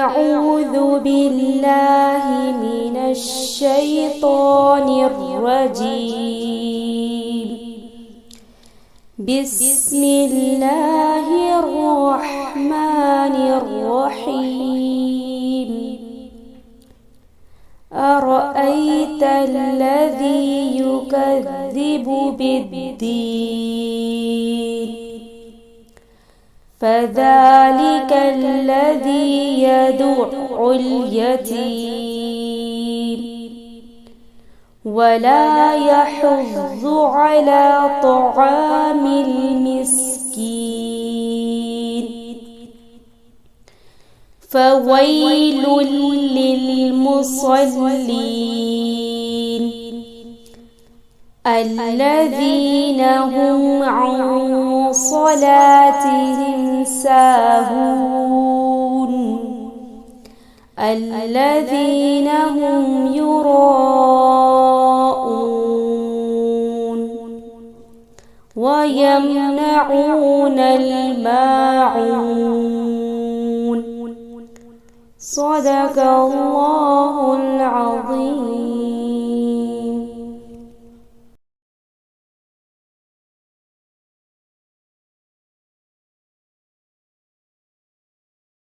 أعوذ بالله من الشيطان الرجيم. بسم الله الرحمن الرحيم. أرأيت الذي يكذب بالدين فذلك الذي يدع اليتيم ولا يحض على طعام المسكين. فويل للمصلين الذين هم عن صلاتهم ساهون الذين هم يراءون ويمنعون الماعون. صدق الله العظيم.